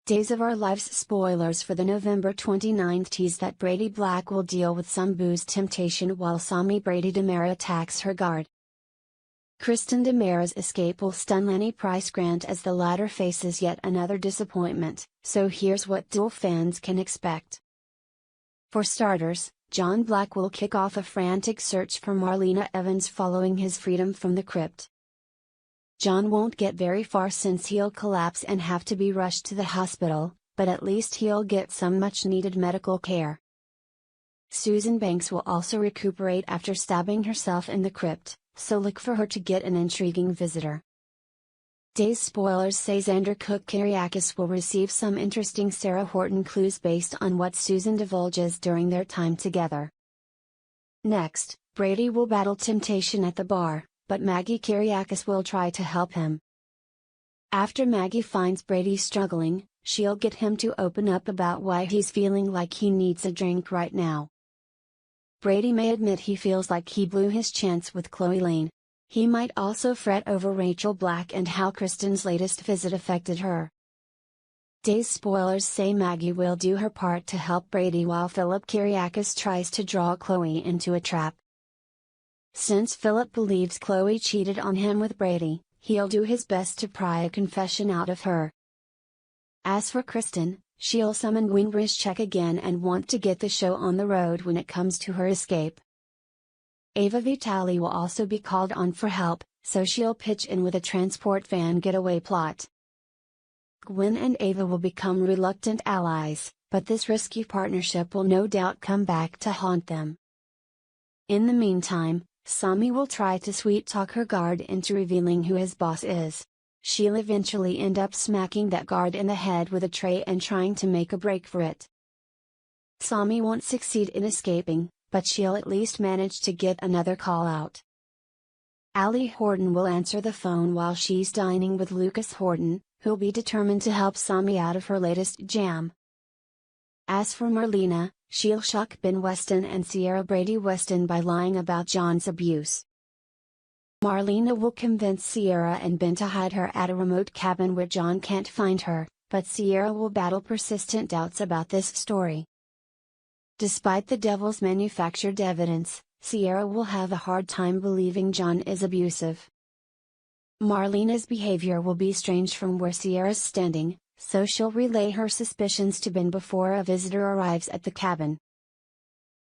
Days of Our Lives spoilers for the November 29th tease that Brady Black will deal with some booze temptation while Sami Brady DiMera attacks her guard. Kristen DiMera's escape will stun Lenny Price Grant as the latter faces yet another disappointment, so here's what DOOL fans can expect. For starters, John Black will kick off a frantic search for Marlena Evans following his freedom from the crypt. John won't get very far since he'll collapse and have to be rushed to the hospital, but at least he'll get some much-needed medical care. Susan Banks will also recuperate after stabbing herself in the crypt, so look for her to get an intriguing visitor. Days spoilers say Xander Cook Kyriakis will receive some interesting Sarah Horton clues based on what Susan divulges during their time together. Next, Brady will battle temptation at the bar, but Maggie Kyriakis will try to help him. After Maggie finds Brady struggling, she'll get him to open up about why he's feeling like he needs a drink right now. Brady may admit he feels like he blew his chance with Chloe Lane. He might also fret over Rachel Black and how Kristen's latest visit affected her. Days spoilers say Maggie will do her part to help Brady while Philip Kyriakis tries to draw Chloe into a trap. Since Philip believes Chloe cheated on him with Brady, he'll do his best to pry a confession out of her. As for Kristen, she'll summon Winbury's again and want to get the show on the road when it comes to her escape. Ava Vitale will also be called on for help, so she'll pitch in with a transport van getaway plot. Gwen and Ava will become reluctant allies, but this risky partnership will no doubt come back to haunt them. In the meantime, Sami will try to sweet-talk her guard into revealing who his boss is. She'll eventually end up smacking that guard in the head with a tray and trying to make a break for it. Sami won't succeed in escaping, but she'll at least manage to get another call out. Allie Horton will answer the phone while she's dining with Lucas Horton, who'll be determined to help Sami out of her latest jam. As for Marlena, she'll shock Ben Weston and Sierra Brady Weston by lying about John's abuse. Marlena will convince Sierra and Ben to hide her at a remote cabin where John can't find her, but Sierra will battle persistent doubts about this story. Despite the devil's manufactured evidence, Sierra will have a hard time believing John is abusive. Marlena's behavior will be strange from where Sierra's standing, so she'll relay her suspicions to Ben before a visitor arrives at the cabin.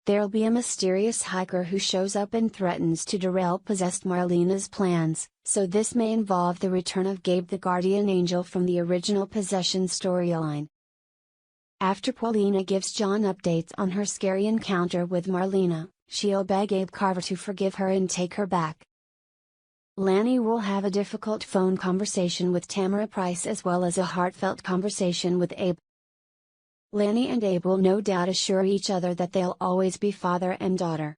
There'll be a mysterious hiker who shows up and threatens to derail possessed Marlena's plans, so this may involve the return of Gabe the guardian angel from the original possession storyline. After Paulina gives John updates on her scary encounter with Marlena, she'll beg Abe Carver to forgive her and take her back. Lanny will have a difficult phone conversation with Tamara Price as well as a heartfelt conversation with Abe. Lanny and Abe will no doubt assure each other that they'll always be father and daughter.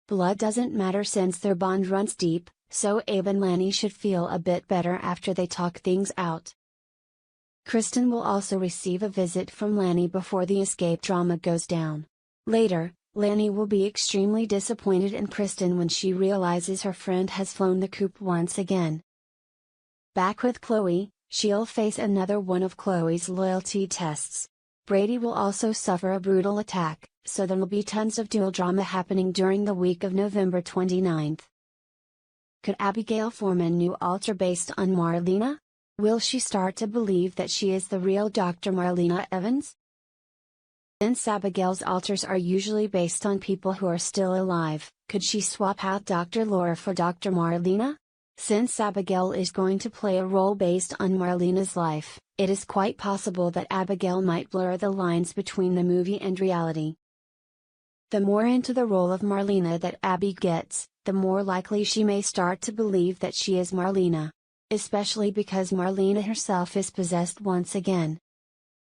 Blood doesn't matter since their bond runs deep, so Abe and Lanny should feel a bit better after they talk things out. Kristen will also receive a visit from Lanny before the escape drama goes down. Later, Lanny will be extremely disappointed in Kristen when she realizes her friend has flown the coop once again. Back with Chloe, she'll face another one of Chloe's loyalty tests. Brady will also suffer a brutal attack, so there'll be tons of dual drama happening during the week of November 29th. Could Abigail form a new alter based on Marlena? Will she start to believe that she is the real Dr. Marlena Evans? Since Abigail's alters are usually based on people who are still alive, could she swap out Dr. Laura for Dr. Marlena? Since Abigail is going to play a role based on Marlena's life, it is quite possible that Abigail might blur the lines between the movie and reality. The more into the role of Marlena that Abby gets, the more likely she may start to believe that she is Marlena. Especially because Marlena herself is possessed once again.